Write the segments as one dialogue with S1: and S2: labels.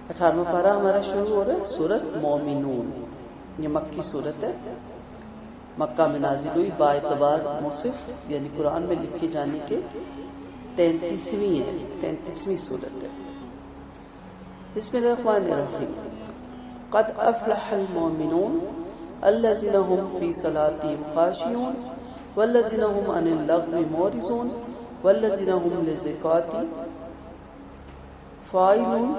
S1: 18واں پارہ ہمارا شروع ہو رہا ہے سورۃ مومنون. یہ مکی صورت ہے، مکہ میں نازل ہوئی، با اعتبار مصحف یعنی قرآن میں لکھے جانے کے 33ویں صورت ہے. بسم اللہ الرحمن الرحیم. قد افلح المؤمنون الذين هم في صلاتهم خاشعون والذين هم عن اللغو معرضون والذين هم للزكاة فاعلون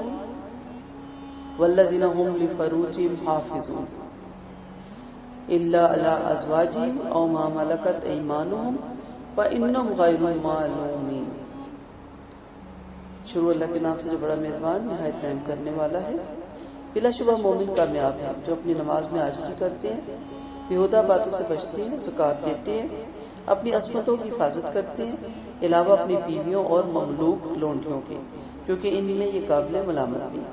S1: والذين هم لفروجهم حافظون إلا على أزواجهم أو ما ملكت أيمانهم فإنهم غير ملومين. شروع اللہ کے نام سے جو بڑا مہربان نہایت رحم کرنے والا ہے. بلا شبہ مومن کامیاب ہیں جو اپنی نماز میں عاجزی کرتے ہیں، بیہودہ باتوں سے بچتے ہیں، زکوٰۃ دیتے ہیں، اپنی عصمتوں کی حفاظت کرتے ہیں، علاوہ اپنی بیویوں اور مملوک لونڈیوں کے، کیونکہ ان میں یہ قابل ملامت نہیں.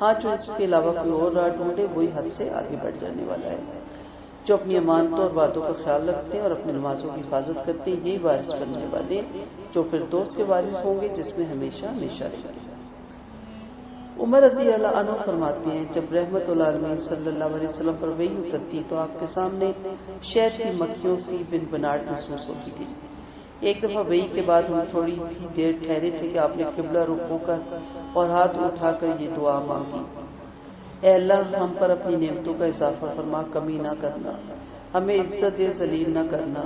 S1: ہاں جو اس کے علاوہ کوئی اور راہ ڈھونڈے وہی حد سے آگے بڑھ جانے والا ہے. جو اپنی امانتوں اور وعدوں کا خیال رکھتے ہیں اور اپنی نمازوں کی حفاظت کرتے ہیں یہی وارث بننے والے جو فردوس کے وارث ہوں گے جس میں ہمیشہ ہمیشہ رہیں گے. عمر رضی اللہ عنہ فرماتے ہیں جب رحمت العالمین صلی اللہ علیہ وسلم پر وحی اترتی تو آپ کے سامنے شہد کی مکھیوں سی بن بناٹ محسوس ہوتی تھی. ایک دفعہ وحی کے بعد ہم تھوڑی ہی دیر ٹھہرے تھے کہ آپ نے قبلہ رخ ہو کر اور ہاتھ اٹھا کر یہ دعا مانگی: اے اللہ ہم پر اپنی نعمتوں کا اضافہ فرما، کمی نہ کرنا، ہمیں عزت دے ذلیل نہ کرنا،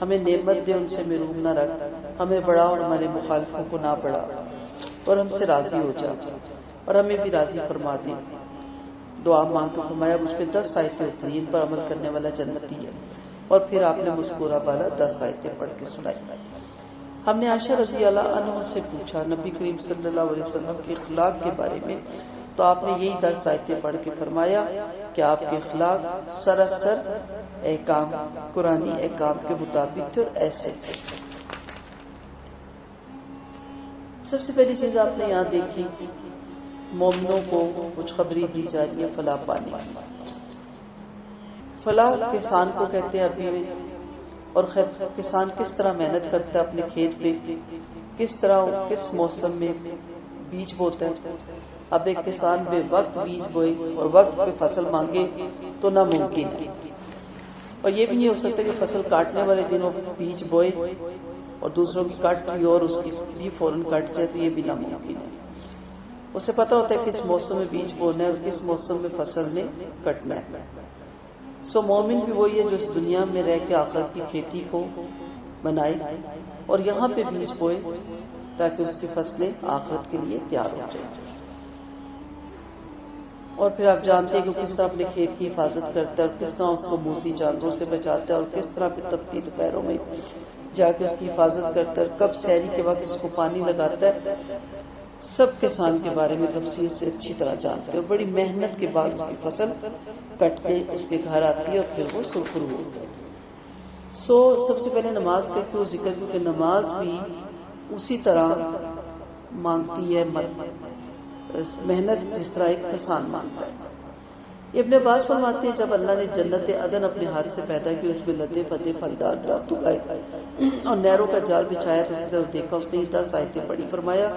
S1: ہمیں نعمت دے ان سے محروم نہ رکھ، ہمیں بڑھا اور ہمارے مخالفوں کو نہ بڑھا، اور ہم سے راضی ہو جا اور ہمیں بھی راضی فرما دے. دعا مانگ تو فرمایا مجھ پہ 10 آیتیں اتری، ان پر عمل کرنے والا جنتی ہے. اور پھر آپ نے مسکورہ بالا 10 آیتیں پڑھ کے سنائی. ہم نے عائشہ رضی اللہ عنہ سے پوچھا نبی کریم صلی اللہ علیہ وسلم کے اخلاق کے بارے میں، تو آپ نے یہی 10 آیتیں پڑھ کے فرمایا کہ آپ کے اخلاق سراسر احکام قرآنی احکام کے مطابق تھے اور ایسے. سب سے پہلی چیز آپ نے یہاں دیکھی، مومنوں کو خوشخبری دی جا رہی ہے فلاح پانے کی. فلاح کسان کو کہتے ہیں عربی میں، اور کسان کس طرح محنت کرتا ہے اپنے کھیت پہ، کس طرح کس موسم میں بیج بوتا ہے. اب ایک کسان بے وقت بیج بوئے اور وقت پہ فصل مانگے تو ناممکن ہے. اور یہ بھی نہیں ہو سکتا کہ فصل کاٹنے والے دنوں بیج بوئے اور دوسروں کی کٹ کی اور اس کی بھی فوراً کٹ جائے، تو یہ بھی ناممکن ہے. اسے پتہ ہوتا ہے کس موسم میں بیج بونا ہے اور کس موسم میں فصل نے کٹنا ہے. سو مومن بھی وہی ہے جو اس دنیا میں رہ کے آخرت کی کھیتی کو بنائے اور یہاں پہ بیج بوئے تاکہ اس کی فصلیں آخرت کے لیے تیار ہو جائیں. اور پھر آپ جانتے ہیں کہ کس طرح اپنے کھیت کی حفاظت کرتا ہے اور کس طرح اس کو موذی جانوروں سے بچاتا ہے اور کس طرح پھر تپتی دوپہروں میں جا کے اس کی حفاظت کرتا ہے، کب سحری کے وقت اس کو پانی لگاتا ہے. سب کسان کے بارے میں تفصیل سے اچھی طرح جانتے ہیں اور بڑی محنت کے بعد اس کی فصل کٹ کے اس کے گھر آتی ہے اور پھر وہ سرخرو ہوتا ہے. سب سے پہلے نماز کا کیوں ذکر، کیونکہ نماز بھی اسی طرح مانگتی ہے محنت جس طرح ایک کسان مانگتا ہے. ابن عباس فرماتے ہیں جب اللہ نے جنت عدن اپنے ہاتھ سے پیدا کی، اس میں لتے پتے پھلدار درخت اگائے اور نہروں کا جال بچھایا تو اس کی طرف دیکھا، اس نے 10 آیتیں پڑھی. فرمایا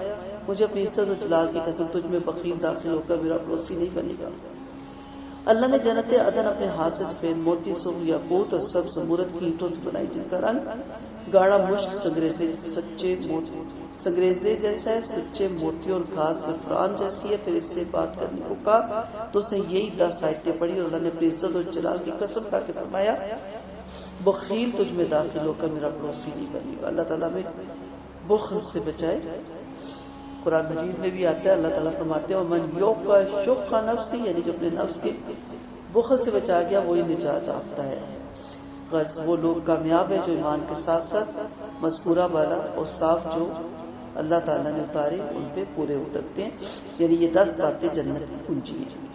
S1: مجھے اپنی عزت و جلال کی قسم تجھ میں بخیل داخل ہو کر میرا پڑوسی نہیں بنے گا. اللہ نے جنت عدن اپنے ہاتھ سے سفید موتی، سرخ یاقوت اور سبز زمرد کی اینٹوں سے بنائی جن کا رنگ گاڑھا مشک سنگریزے جیسا ہے، سچے موتی اور گھاس زعفران جیسی ہے. پھر اس سے بات کرنے کو کہا تو اس نے یہی 10 آیتیں پڑھی اور اللہ نے اپنی عزت اور جلال کی قسم کھا کے فرمایا بخیل تجھ میں داخل ہو کر میرا پڑوسی نہیں بنے گا. اللہ تعالیٰ میں بخل سے بچائے. قرآن مجید میں بھی آتا ہے، اللہ تعالیٰ فرماتے ہیں وَمَنْ يُوقَ شُحَّ نَفْسِهِ، یعنی جو اپنے نفس کے بخل سے بچا گیا وہی نجات یافتہ ہے. غرض وہ لوگ کامیاب ہے جو ایمان کے ساتھ ساتھ مذکورہ بالا اور صاف جو اللہ تعالیٰ نے اتارے ان پہ پورے اترتے ہیں. یعنی یہ 10 باتیں جنت کی کنجی ہیں.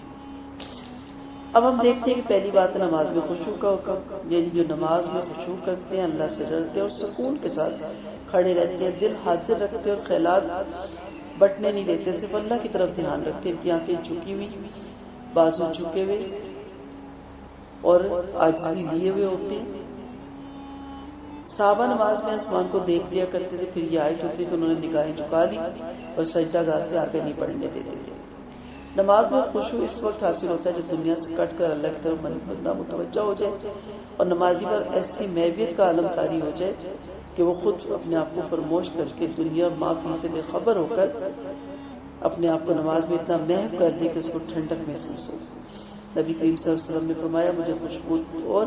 S1: اب ہم دیکھتے ہیں کہ پہلی بات نماز میں خشوع کا حکم، یعنی جو نماز میں خشوع کرتے ہیں، اللہ سے ڈرتے ہیں اور سکون کے ساتھ کھڑے رہتے ہیں، دل حاضر رکھتے ہیں اور خیالات بٹنے نہیں دیتے، صرف اللہ کی طرف دھیان رکھتے ہیں، آنکھیں جھکی ہوئی، بازو جھکے ہوئے اور عاجزی لیے ہوئے ہوتے ہیں. صحابہ نماز میں آسمان کو دیکھ دیا کرتے تھے، پھر یہ آیت ہوتی تو انہوں نے نگاہیں جھکا لی اور سجدہ گاہ سے آگے نہیں بڑھنے دیتے تھے. نماز میں خشوع اس وقت حاصل ہوتا ہے جب دنیا سے کٹ کر اللہ کی طرف بندہ متوجہ ہو جائے اور نمازی پر ایسی محویت کا عالم طاری ہو جائے کہ وہ خود اپنے آپ کو فراموش کر کے دنیا اور ما فی سے بے خبر ہو کر اپنے آپ کو نماز میں اتنا محو کر دے کہ اس کو ٹھنڈک محسوس ہو. نبی کریم صلی اللہ علیہ وسلم نے فرمایا مجھے خوشبو اور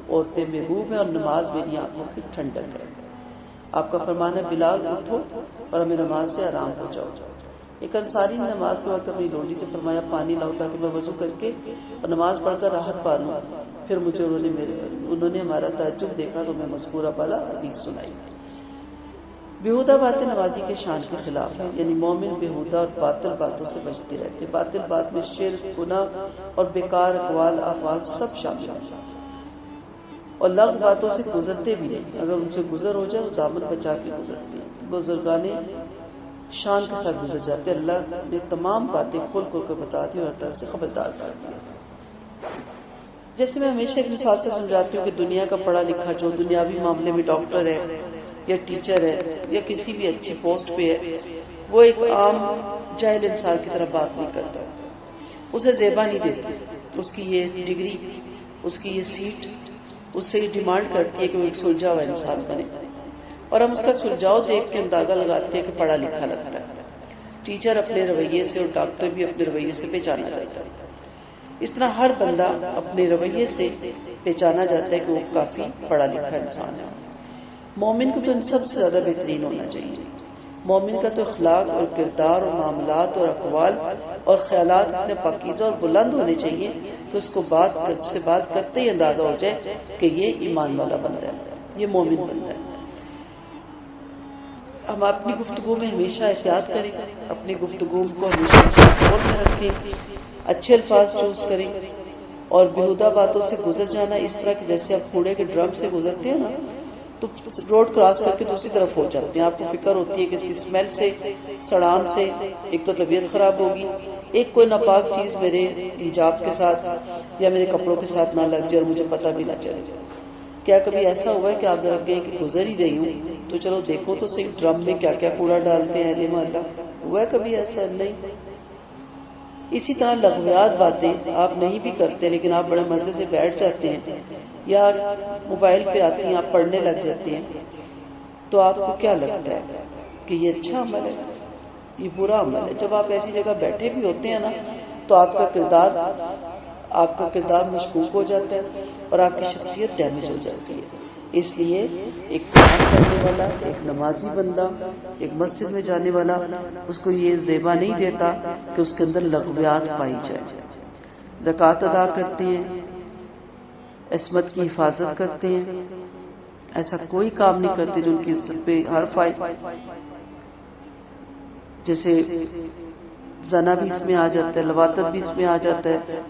S1: عورتیں محبوب ہیں اور نماز میری آنکھوں کی ٹھنڈک ہے. آپ کا فرمان ہے بلال اٹھو اور ہمیں نماز سے آرام ہو جاؤ. ایک انصاری نے نماز کے وقت اپنی لوٹی سے فرمایا پانی لاؤ تاکہ میں وضو کر کے اور نماز پڑھ کر راحت پا لوں. پھر مجھے انہوں نے ہمارا تعجب دیکھا تو میں مذکورہ بالا حدیث سنائی. بیہودہ باتیں نمازی کے شان کے خلاف ہیں، یعنی مومن بیہودہ اور باطل باتوں سے بچتے رہتے. باطل بات میں شرک، گناہ اور بیکار اقوال افعال سب شامل ہیں اور لغو باتوں سے گزرتے بھی نہیں. اگر ان سے گزر ہو جائے تو دامن بچا کے گزرتے ہیں. بزرگان شان کے ساتھ گزر جاتے. اللہ نے تمام باتیں کھول کھول کر بتا دی اور ہر طرح سے خبردار کر دیا. جیسے میں ہمیشہ ایک مثال سے سمجھاتی ہوں کہ دنیا کا پڑھا لکھا جو دنیاوی معاملے میں ڈاکٹر ہے یا ٹیچر ہے یا کسی بھی اچھی پوسٹ پہ ہے، وہ ایک عام جاہل انسان کی طرح بات نہیں کرتا. اسے زیبا نہیں دیتی. اس کی یہ ڈگری، اس کی یہ سیٹ اس سے یہ ڈیمانڈ کرتی ہے کہ وہ ایک سلجھا ہوا انسان بنے، اور ہم اس کا سلجھاؤ دیکھ کے اندازہ لگاتے ہیں کہ پڑھا لکھا لگتا ہے. ٹیچر اپنے رویے سے اور ڈاکٹر بھی اپنے رویے سے پہچانا جاتا ہے. اس طرح ہر بندہ اپنے رویے سے پہچانا جاتا ہے کہ وہ کافی پڑھا لکھا انسان ہے. مومن کو تو ان سب سے زیادہ بہترین ہونا چاہیے. مومن کا تو اخلاق اور کردار اور معاملات اور اقوال اور خیالات اتنے پاکیزہ اور بلند ہونے چاہیے کہ اس کو بات کرتے ہی اندازہ ہو جائے کہ یہ ایمان والا بندہ ہے، یہ مومن بندہ ہے. ہم اپنی گفتگو میں ہمیشہ احتیاط کریں، اپنی گفتگو کو ہمیشہ کنٹرول میں رکھیں، اچھے الفاظ چوز کریں اور بیہودہ باتوں سے گزر جانا اس طرح کہ جیسے آپ کوڑے کے ڈرم سے گزرتے ہیں نا تو روڈ کراس کر کے دوسری طرف ہو جاتے ہیں. آپ کو فکر ہوتی ہے کہ اس کی اسمیل سے، سڑان سے ایک تو طبیعت خراب ہوگی، ایک کوئی ناپاک چیز میرے حجاب کے ساتھ یا میرے کپڑوں کے ساتھ نہ لگ جائے اور مجھے پتہ بھی نہ چلے. کیا کبھی ایسا ہوا ہے کہ آپ ذرا کہیں کہ گزر ہی رہی ہوں تو چلو دیکھو تو صحیح ڈرم میں کیا کیا کوڑا ڈالتے ہیں. محلہ ہوا ہے کبھی ایسا؟ نہیں. اسی طرح لغویات باتیں آپ نہیں بھی کرتے لیکن آپ بڑے مزے سے بیٹھ جاتے ہیں یا موبائل پہ آتی ہیں، آپ پڑھنے لگ جاتے ہیں، تو آپ کو کیا لگتا ہے کہ یہ اچھا عمل ہے، یہ برا عمل ہے؟ جب آپ ایسی جگہ بیٹھے بھی ہوتے ہیں نا تو آپ کا کردار مشکوک ہو جاتا ہے اور آپ کی شخصیت ڈیمیج ہو جاتی ہے. اس لیے ایک نماز پڑھنے والا، ایک نمازی بندہ، ایک مسجد میں جانے والا اس کو یہ زیبا نہیں دیتا کہ اس کے اندر لغویات پائی جائے. زکوٰۃ ادا کرتے ہیں، عصمت کی حفاظت کرتے ہیں، ایسا کوئی کام نہیں کرتے جو ان کی عزت پہ حرف آئے. جیسے زنا بھی اس میں آ جاتا ہے، لواطت بھی اس میں آ جاتا ہے،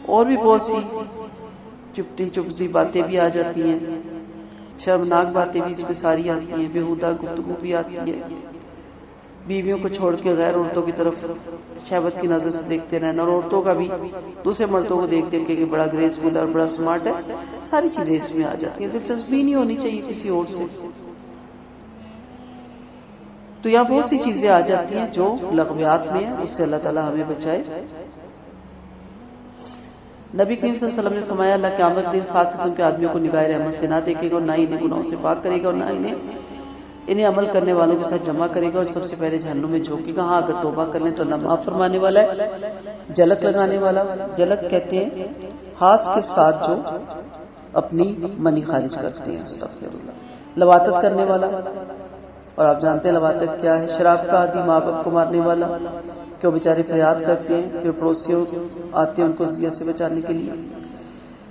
S1: اور بھی بہت سی چپٹی چپسی باتیں بھی آ جاتی ہیں، شرمناک باتیں بھی اس میں ساری آتی ہیں، بیہودہ گفتگو بھی آتی ہے. بیویوں کو چھوڑ کے غیر عورتوں کی طرف شہوت کی نظر سے دیکھتے رہنا، اور عورتوں کا بھی دوسرے مردوں کو دیکھ دیکھ کے بڑا گریسفل اور بڑا سمارٹ ہے، ساری چیزیں اس میں آ جاتی ہیں. دلچسپی نہیں ہونی چاہیے کسی اور سے. تو یہاں بہت سی چیزیں آ جاتی ہیں جو لغویات میں ہیں، اس سے اللہ تعالیٰ ہمیں بچائے. نبی کریم صلی اللہ علیہ وسلم نے فرمایا اللہ قیامت دن 7 قسم کے آدمیوں کو نگاہ رحمت سے نہ دیکھے گا اور نہ انہیں گناہوں سے پاک کرے گا اور نہ انہیں عمل کرنے والوں کے ساتھ جمع کرے گا اور سب سے پہلے جہنم میں جھونکے گا. ہاں اگر توبہ کر لیں تو اللہ معاف فرمانے والا ہے. جلک لگانے والا، جلک کہتے ہیں ہاتھ کے ساتھ جو اپنی منی خارج کرتے ہیں، استغفر اللہ. لواطت کرنے والا، اور آپ جانتے ہیں لواطت کیا ہے، شراب کا عادی، ماں باپ کو مارنے والا کہ وہ بیچارے فریاد کرتے ہیں، پھر پڑوسیوں آتے ہیں ان کو اذیت سے بچانے کے لیے،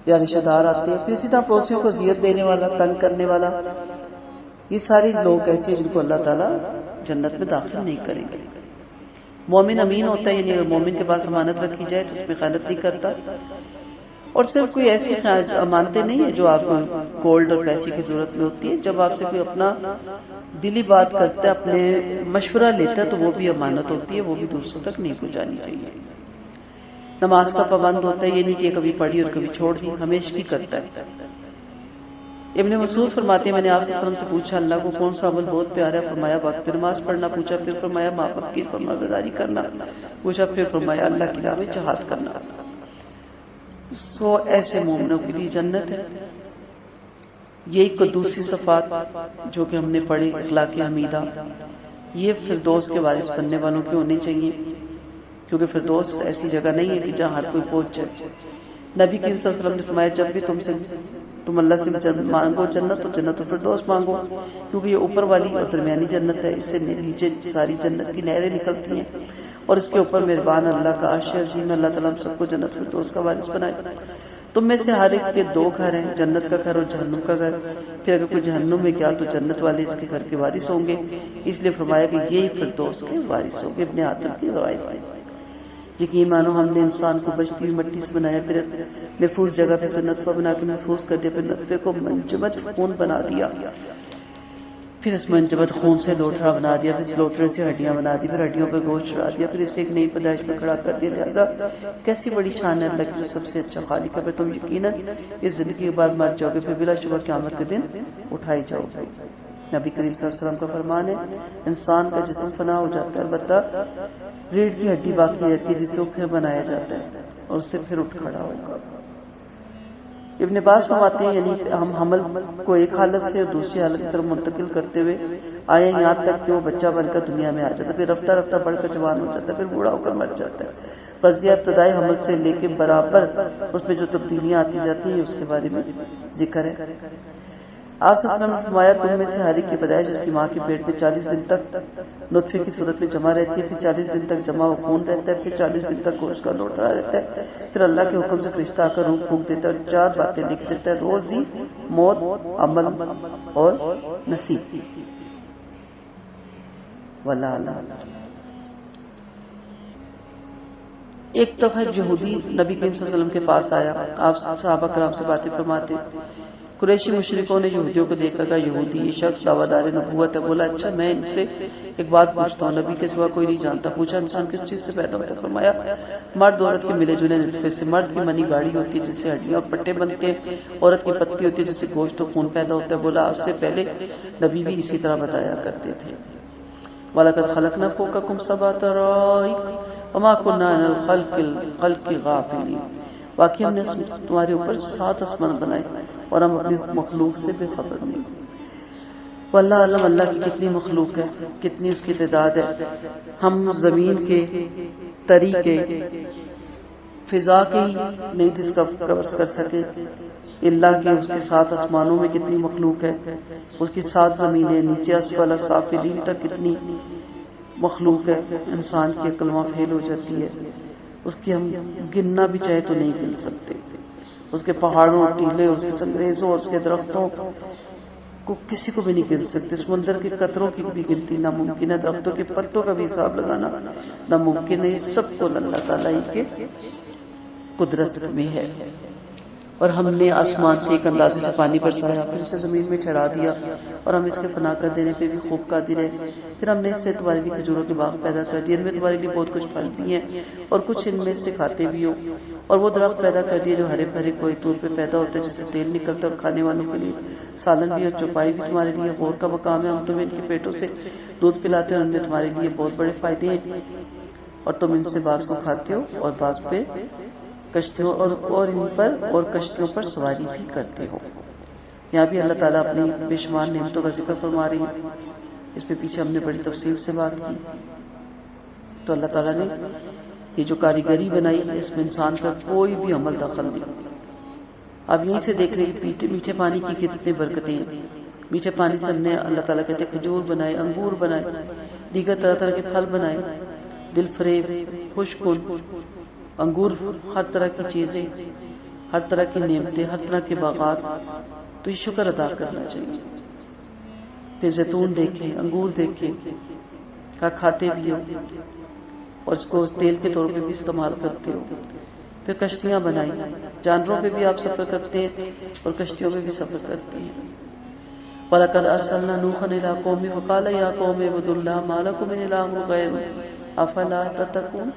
S1: یا رشتہ دار آتے ہیں، پھر اسی طرح پڑوسیوں کو اذیت دینے والا، تنگ کرنے والا. یہ سارے لوگ ایسے جن کو اللہ تعالیٰ جنت میں داخل نہیں کریں گے. مومن امین ہوتا ہے، یعنی اگر مومن کے پاس امانت رکھی جائے تو اس میں خیانت نہیں کرتا. اور صرف کوئی ایسی امانتیں نہیں ہے جو آپ کو گولڈ اور پیسے کی ضرورت میں ہوتی ہے. جب آپ سے کوئی اپنا دلی بات کرتا ہے، اپنے مشورہ لیتا ہے، تو وہ بھی امانت ہوتی ہے، وہ بھی دوسروں تک نہیں پہنچانی چاہیے. نماز کا پابند ہوتا ہے، یہ نہیں کہ کبھی پڑھی اور کبھی چھوڑ دی، ہمیشہ بھی کرتا ہے. ابن مسعود فرماتے ہیں میں نے آپ صلی اللہ علیہ وسلم سے پوچھا اللہ کو کون سا عمل بہت پیارا ہے؟ فرمایا وقت پہ نماز پڑھنا. پوچھا پھر فرمایا ماں باپ کی فرمانبرداری کرنا. پوچھا پھر فرمایا اللہ کی راہ میں جہاد کرنا. تو ایسے مومنوں کے لیے جنت ہے. یہی قدوسی صفات جو کہ ہم نے پڑھی اخلاق حمیدہ، یہ فردوس کے وارث بننے والوں کے ہونے چاہیے، کیونکہ فردوس ایسی جگہ نہیں ہے کہ جہاں ہر کوئی پہنچ جائے. نبی کریم صلی اللہ علیہ وسلم نے فرمایا جب بھی تم اللہ سے مانگو جنت تو جنت الفردوس مانگو، کیونکہ یہ اوپر والی اور درمیانی جنت ہے. اس سے نیچے ساری جنت کی نہریں نکلتی ہیں اور اس کے اوپر مہربان اللہ کا عرش عظیم. اللہ تعالیٰ ہم سب کو جنت الفردوس کا وارث بنائے. تم میں سے ہر ایک کے دو گھر ہیں، جنت کا گھر اور جہنم کا گھر. پھر اگر کوئی جہنم میں گیا تو جنت والے اس کے گھر کے وارث ہوں گے، اس لیے فرمایا کہ یہی فردوس کے وارث ہوں گے. ابن حاتم کی روایت ہے. یقین مانو ہم نے انسان کو بچتی ہوئی مٹی سے بنایا، پھر محفوظ جگہ پہ سے نطفہ بنا کے محفوظ کر دیا، پھر نطفے کو منجمد خون بنا دیا، پھر اس منجمد خون سے لوٹڑا بنا دیا، پھر اس لوٹڑے سے ہڈیاں بنا دی، پھر ہڈیوں پہ گوشت چڑھا دیا، پھر اسے ایک نئی پیدائش پہ کھڑا کر دیا. لہٰذا کیسی بڑی شان ہے اللہ کی سب سے اچھا خالق ہے. پھر تم یقیناً اس زندگی کے بعد مر جاؤ گے، پھر بلا شبہ قیامت کے دن اٹھائی جاؤ گے. نبی کریم صلی اللہ علیہ وسلم کا فرمان ہے انسان کا جسم فنا ہو جاتا ہے، البتہ ریڑھ کی ہڈی باقی رہتی ہے جسے پھر بنایا جاتا ہے اور اس سے پھر اٹھ کھڑا ہوگا. ابن عباس فرماتے ہیں یعنی ہم حمل کو ایک حالت سے دوسری حالت کی طرف منتقل کرتے ہوئے آئے یہاں تک کہ وہ بچہ بن کر دنیا میں آ جاتا ہے، پھر رفتہ رفتہ بڑھ کر جوان ہو جاتا ہے، پھر بوڑھا ہو کر مر جاتا ہے. فرضیہ ابتدائی حمل سے لے کے برابر اس میں جو تبدیلیاں آتی جاتی ہیں اس کے بارے میں ذکر ہے. آپ صلی اللہ علیہ وسلم نے فرمایا تم میں سے ہر ایک کی پیدائش اس کی ماں کے پیٹ میں 40 دن تک نطفے کی صورت میں جمع رہتی ہے، پھر 40 دن تک جمع و خون رہتا ہے، پھر 40 دن تک گوشت کا لوٹا رہتا ہے، پھر اللہ کے حکم سے فرشتہ آ کر روح پھونک دیتا ہے اور 4 باتیں لکھ دیتا ہے: روزی، موت، عمل اور نصیب. واللہ اعلم. ایک دفعہ یہودی نبی کریم صلی اللہ علیہ وسلم کے پاس آیا. آپ صحابہ کرام سے باتیں فرماتے. قریشی مشرکوں نے یہودیوں کو دیکھا کہ یہودی یہ شخص دعویٰ دار نبوت ہے. بولا اچھا میں ان سے ایک بات پوچھتا ہوں، نبی کے سوا کوئی نہیں جانتا. پوچھا انسان کس چیز سے پیدا ہوتا ہے؟ فرمایا مرد عورت کے ملے جلے نطفے سے. مرد کی منی گاڑی ہوتی ہے جس سے ہڈیاں اور پٹے بنتے ہیں، عورت کی پتی ہوتی ہے جس سے گوشت و خون پیدا ہوتا ہے. بولا آپ سے پہلے نبی بھی اسی طرح بتایا کرتے تھے. وَلَقَدْ خَلَقْنَا فَوْقَكُمْ سَبْعَ طَرَائِقَ وَمَا كُنَّا عَنِ الْخَلْقِ غَافِلِينَ. واقعی ہم نے تمہارے اوپر 7 آسمان بنائے اور ہم اپنی مخلوق سے بے خبر نہیں. واللہ علم اللہ کی کتنی مخلوق ہے، کتنی اس کی تعداد ہے. ہم زمین کے، تری کے، فضا کے نہیں ڈسکور کر سکے، اللہ کے اس کے 7 آسمانوں میں کتنی مخلوق ہے، اس کی 7 زمینیں، نیچے اسفل سافلین تک کتنی مخلوق ہے. انسان کی عقل وہاں فیل ہو جاتی ہے. اس کی ہم گننا بھی چاہے تو نہیں گن سکتے. اس کے پہاڑوں، ٹیلے، اس کے سنگریزوں اور اس کے درختوں کو کسی کو بھی نہیں گن سکتے. سمندر کے قطروں کی بھی گنتی ناممکن ہے. درختوں کے پتوں کا بھی حساب لگانا ناممکن ہے. یہ سب کو اللہ تعالیٰ کے قدرت میں ہے. اور ہم نے آسمان سے ایک اندازے سے پانی برسایا، پھر اسے زمین میں ٹھہرا دیا اور ہم اس کے فنا کر دینے پہ بھی خوب قادر ہے. پھر ہم نے اس سے تمہارے لیے کھجوروں کے باغ پیدا کر دیے، ان میں تمہارے لیے بہت کچھ پھل بھی ہیں اور کچھ ان میں سے کھاتے بھی ہو. اور وہ درخت پیدا کر دیے جو ہرے بھرے کوئی طور پہ پیدا ہوتے ہیں جس سے تیل نکلتا ہے اور کھانے والوں کے لیے سالن بھی اور چوپائی بھی تمہارے لیے غور کا مقام ہے. ہم تمہیں ان کے پیٹوں سے دودھ پلاتے ہیں اور ان میں تمہارے لیے بہت بڑے فائدے ہیں اور تم ان سے بعض کو کھاتے ہو اور بعض پہ کشتیوں اور ان پر اور کشتیوں پر سواری بھی کرتے ہو. یہاں بھی اللہ تعالیٰ اپنی بے شمار نعمتوں کا ذکر فرما رہی ہیں. اس پہ پیچھے ہم نے بڑی تفصیل سے بات کی. تو اللہ تعالیٰ نے یہ جو کاریگری بنائی ہے اس میں انسان کا کوئی بھی عمل دخل نہیں. اب یہیں سے دیکھ رہے ہیں میٹھے پانی کی کتنی برکتیں ہیں. میٹھے پانی سے ہم نے اللہ تعالیٰ کہتے ہیں کھجور بنائے، انگور بنائے، دیگر طرح طرح کے پھل بنائے، دل فریب، خوش کن انگور، ہر طرح کی چیزیں، ہر طرح کی نعمتیں، ہر طرح کے باغات. تو یہ شکر ادا کرنا چاہیے. پھر زیتون دیکھیں، انگور دیکھیں، کھاتے بھی ہو اور اس کو تیل کے طور پہ بھی استعمال کرتے ہو. پھر کشتیاں بنائی، جانوروں پہ بھی آپ سفر کرتے ہیں اور کشتیوں پہ بھی سفر کرتے ہیں. وَلَقَدْ أَرْسَلْنَا نُوحًا إِلَىٰ قَوْمِهِ فَقَالَ يَا قَوْمِ اعْبُدُوا اللَّهَ مَا لَكُم مِّنْ إِلَٰهٍ غَيْرُهُ أَفَلَا تَتَّقُونَ.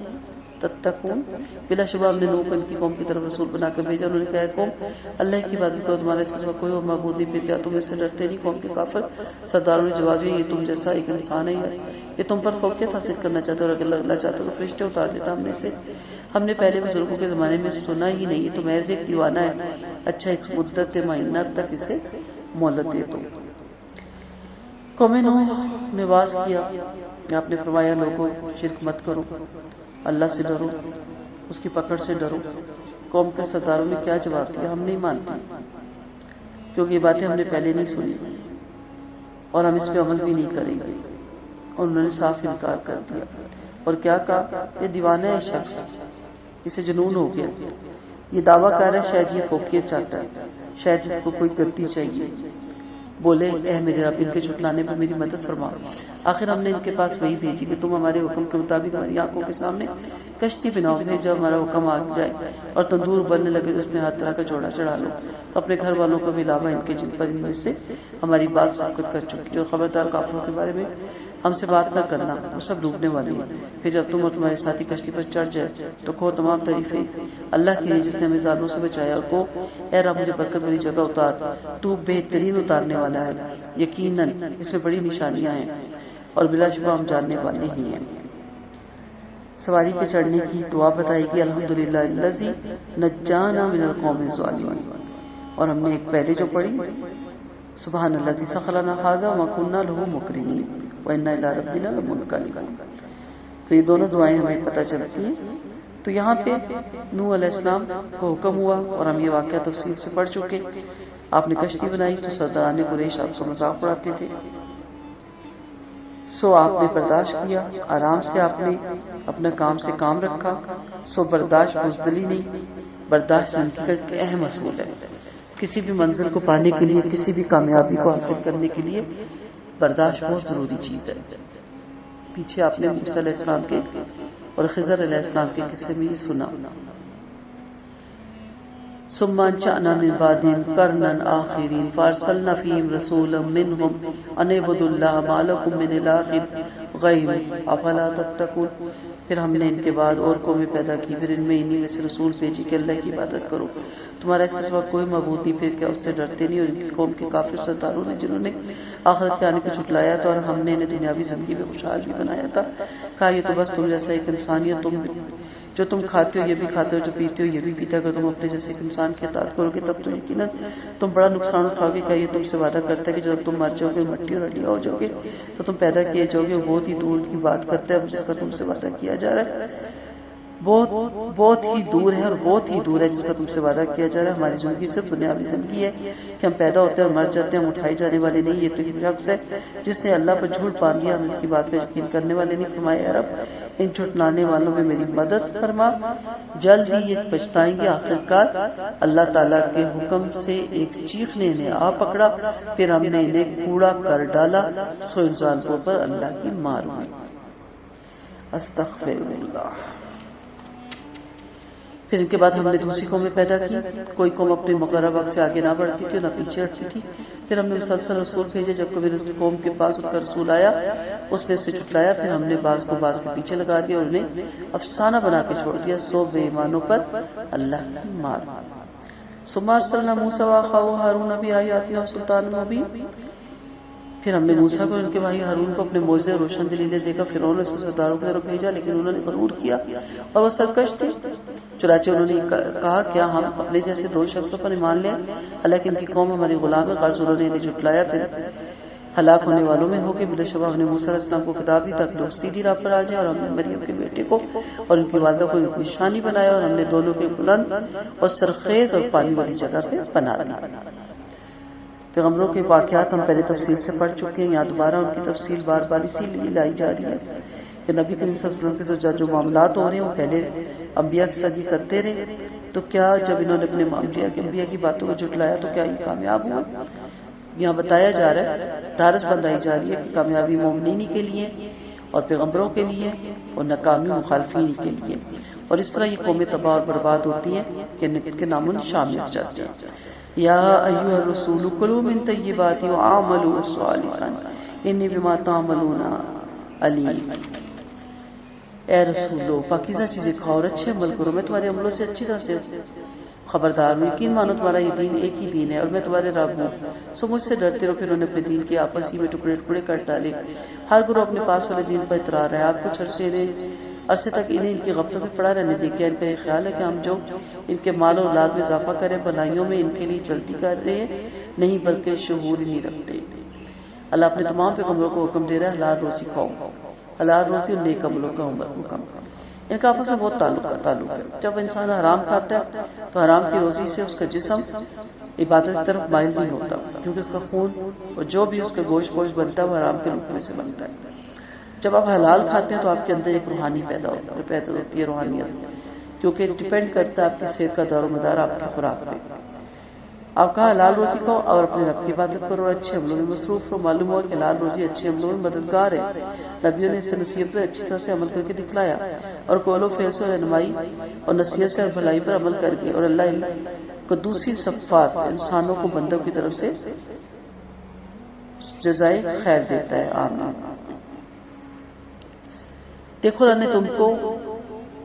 S1: تتقون، بلا شبہ ہم نے نوح کو ان کی قوم کی طرف رسول بنا کر بھیجا. انہوں نے کہا قوم اللہ کی عبادت کرو، تمہارے اس کے سوا کوئی اور معبود نہیں، پھر کیا تم اس سے ڈرتے نہیں؟ قوم کے کافر سرداروں نے جواب دیا یہ تم جیسا ایک انسان ہے، یہ تم پر فوقیت حاصل کرنا چاہتا ہے، اور اگر اللہ چاہتا تو فرشتے اتار دیتا ہم میں سے. ہم نے پہلے بزرگوں کے زمانے میں سنا ہی نہیں، یہ تو محض ایک دیوانہ ہے. اچھا ایک مدت معینہ تک اسے مہلت دے دو. قوم نوح نے واز کیا، آپ نے فرمایا لوگوں شرک مت کرو، اللہ سے ڈرو، اس کی پکڑ سے ڈرو. قوم کے سرداروں نے کیا جواب دیا؟ ہم نہیں مانتے، کیونکہ یہ باتیں ہم نے پہلے نہیں سنی اور ہم اس پہ عمل بھی نہیں کریں گے. اور انہوں نے صاف انکار کر دیا اور کیا کہا یہ دیوانہ ہے شخص، اسے جنون ہو گیا، یہ دعویٰ کر رہا ہے شاید یہ فوقیت چاہتا ہے، شاید اس کو کوئی گدی چاہیے. بولے اے میرے رب ان کے جھٹلانے پر میری مدد فرما. آخر ہم نے ان کے پاس وہی بھیجی کہ تم ہمارے حکم کے مطابق ہماری آنکھوں کے سامنے کشتی بناؤ، پھر جب ہمارا حکم آ جائے اور تندور بننے لگے تو اس میں ہر طرح کا جوڑا چڑھا لو، اپنے گھر والوں کو بھی علاوہ ان کے جن پر ان میں سے ہماری بات ثابت کر چکی. جو خبردار کافروں کے بارے میں ہم سے بات نہ کرنا، وہ سب ڈوبنے والے ہیں. پھر جب تم اور تمہارے ساتھی کشتی پر چڑھ جائے تو کہو تمام تعریفیں اللہ کی ہیں جس نے ہمیں ظالموں سے بچایا، اور کہو اے رب مجھے برکت والی جگہ اتار، تو بہترین اتارنے والا ہے، یقیناً اس میں بڑی نشانیاں ہیں اور بلا شبہ ہم جاننے والے ہی ہیں. سواری پہ چڑھنے کی دعا بتائی گئی، الحمدللہ الذی نجانا من القوم الظالمین. اور ہم نے ایک پہلے جو پڑھی سبحان الذی سخر لنا ھذا وما كنا له مقرنین وإنا إلی ربنا لمنقلبون. تو یہ دونوں دعائیں ہمیں پتہ چلتی ہیں. تو یہاں پہ نوح علیہ السلام کو حکم ہوا اور ہم یہ واقعہ تفصیل سے پڑھ چکے. آپ نے کشتی بنائی تو سرداران قریش آپ کو مذاق اڑاتے تھے، سو آپ نے برداشت کیا، آرام سے آپ نے اپنا کام سے کام رکھا. سو برداشت بزدلی نہیں، برداشت زندگی کا ایک اہم اصول ہے. کسی بھی منزل کو پانے کے لیے، کسی بھی کامیابی کو حاصل کرنے کے لیے برداشت بہت ضروری چیز ہے. پیچھے آپ نے موسیٰ علیہ السلام کے اور خضر علیہ السلام کے قصے میں یہ سنا. ثم انشأنا من بعدهم قرنا آخرین فارسلنا فیہم رسولا منہم ان اعبدوا اللہ ما لکم من الہ غیرہ افلا تتقون. پھر ہم نے ان کے بعد اور قومیں پیدا کی، پھر ان میں انہی میں سے رسول بھیجی کہ اللہ کی عبادت کرو، تمہارا اس کے سوا کوئی معبود نہیں، پھر کیا اس سے ڈرتے نہیں؟ اور ان کی قوم کے کافر سرداروں نے جنہوں نے آخرت کے آنے کو جھٹلایا تھا اور ہم نے انہیں دنیاوی زندگی میں خوشحال بھی بنایا تھا، کہا یہ تو بس تم جیسا ایک انسان ہے، تم جو تم کھاتے ہو یہ بھی کھاتے ہو، جو پیتے ہو یہ بھی پیتا. اگر تم اپنے جیسے ایک انسان کی اطاعت کرو گے تب تو یقیناً تم بڑا نقصان اٹھاؤ گے. کہ یہ تم سے وعدہ کرتا ہے کہ جب تم مر جاؤ گے، مٹی اور ہڈیاں ہو جاؤ گے تو تم پیدا کیے جاؤ گے. بہت ہی دور کی بات کرتا ہے جس کا تم سے وعدہ کیا جا رہا ہے، بہت ہی دور ہے، اور بہت ہی دور ہے جس کا تم سے وعدہ کیا جا رہا ہے. ہماری زندگی صرف دنیاوی زندگی ہے کہ ہم پیدا ہوتے ہیں اور مر جاتے ہیں، ہم اٹھائے جانے والے نہیں. یہ تو ایک شخص ہے جس نے اللہ پر جھوٹ باندھ دیا، ہم اس کی بات کا یقین کرنے والے نہیں. فرمایا اے رب ان جھٹلانے والوں میں میری مدد فرما، جلد ہی یہ پچھتائیں گے. آخرکار اللہ تعالیٰ کے حکم سے ایک چیخ نے انہیں آ پکڑا، پھر ہم نے انہیں کوڑا کر ڈالا، سو ان ظالموں پر اللہ کی مار ہوئی. استغفر اللہ. پھر ان کے بعد ہم نے دوسری قومیں پیدا کی. کوئی قوم اپنے مقررہ وقت سے آگے نہ بڑھتی تھی اور نہ پیچھے ہٹتی تھی. پھر ہم نے مسلسل رسول بھیجے. جب کبھی اس قوم کے پاس ان کا رسول آیا اس نے اسے جھٹلایا، پھر ہم نے بعض کو بعض کے پیچھے لگا دیا اور انہیں افسانہ بنا کے چھوڑ دیا. سو بے ایمانوں پر اللہ کی مار. ثم ارسلنا موسیٰ واخاہ ہارون بآیاتنا وسلطان مبین. پھر ہم نے موسیٰ کو اور ان کے بھائی ہارون کو اپنے معجزے اور روشن دلیلیں دے کر فرعون اور اس کے سرداروں کی طرف بھیجا، لیکن انہوں نے غرور کیا اور وہ سرکش تھے. چنانچہ انہوں نے کہا کیا ہم اپنے جیسے دو شخصوں پر ایمان لیں؟ حالانکہ ان کی قوم ہماری غلام ہے. غرض انہوں نے انہیں جھٹلایا، پھر ہلاک ہونے والوں میں ہو گئے. بلا شبہ ہم نے موسیٰ علیہ السلام کو خطاب دی تاکہ لوگ سیدھی راہ پر آ جائیں، اور ہم نے مریم کے بیٹے کو اور ان کی والدہ کو ایک نشانی بنایا، اور ہم نے دونوں کے بلند اور سرخیز اور پانی والی جگہ پہ بنا دیا. پیغمبروں کے واقعات ہم پہلے تفصیل سے پڑھ چکے ہیں، یہاں دوبارہ ان کی تفصیل بار بار اسی لیے لائی جا رہی ہے کہ نبی کریم صلی اللہ علیہ وسلم کے ساتھ جو معاملات ہو رہے ہیں وہ پہلے انبیاء کے ساتھ یہ کرتے رہے. تو کیا جب انہوں نے اپنے انبیاء کی باتوں کو جھٹلایا تو کیا یہ کامیاب ہوا؟ یہاں بتایا جا رہا ہے، ڈھارس بندائی جا رہی ہے کہ کامیابی مومنین کے لیے اور پیغمبروں کے لیے اور ناکامی مخالفین کے لیے. اور اس طرح یہ قومیں تباہ اور برباد ہوتی ہیں کہ ان کے نام و نشان مٹ جاتے ہیں. یا ایھا الرسول کلوا من طیبات واعملوا صالحا انی بما تعملون علیم. اے رسولو پاکیزہ چیزیں کھاؤ اور اچھے عمل کرو، میں تمہارے عملوں سے اچھی طرح سے خبردار ہوں، یقین مانو تمہارا یہ دین ایک ہی دین ہے اور میں تمہارے رب ہوں، سو مجھ سے ڈرتے رہو۔ پھر انہوں نے اپنے دین کے آپس ہی میں ٹکڑے ٹکڑے کر ڈالے، ہر گروہ اپنے پاس والے دین پر اطراء رہا۔ آپ کچھ عرصے تک انہیں ان کی غفلت میں پڑا رہنے دیں۔ کیا ان کا یہ خیال ہے کہ ہم جو ان کے مال اور اولاد میں اضافہ کریں، بھلائیوں میں ان کے لیے جلدی کر رہے ہیں؟ نہیں، بلکہ شعور ہی نہیں رکھتے۔ اللہ اپنے تمام پیغمبروں کو حکم دے رہا ہے حلال روزی کھاؤ، حلال روزی اور نیک عملوں کا حکم۔ ان کا آپس میں بہت تعلق ہے۔ جب انسان حرام کھاتا ہے تو حرام کی روزی سے اس کا جسم عبادت کی طرف مائل نہیں ہوتا، کیونکہ اس کا خون اور جو بھی اس کا گوشت بنتا ہے وہ حرام کے لقمے سے بنتا ہے۔ جب آپ حلال کھاتے ہیں تو آپ کے اندر ایک روحانی پیدا ہوتی ہے روحانیت، کیونکہ ڈیپینڈ کرتا ہے آپ کی صحت کا دار و مدار آپ کی خوراک پہ۔ آپ کہا حلال روزی کھاؤ اور اپنے رب کی عبادت کرو اور اچھے عملوں میں مصروف ہو۔ معلوم ہوا کہ حلال روزی اچھے عملوں میں مددگار ہے۔ نبیوں نے اس سے نصیحت پر اچھی طرح سے عمل کر کے دکھلایا، اور قول و فعل سے رہنمائی اور نصیحت سے اور بھلائی پر عمل کر کے، اور اللہ قدوسی صفات انسانوں کو بندوں کی طرف سے جزائے خیر دیتا ہے۔ آمین۔ دیکھو اللہ نے تم کو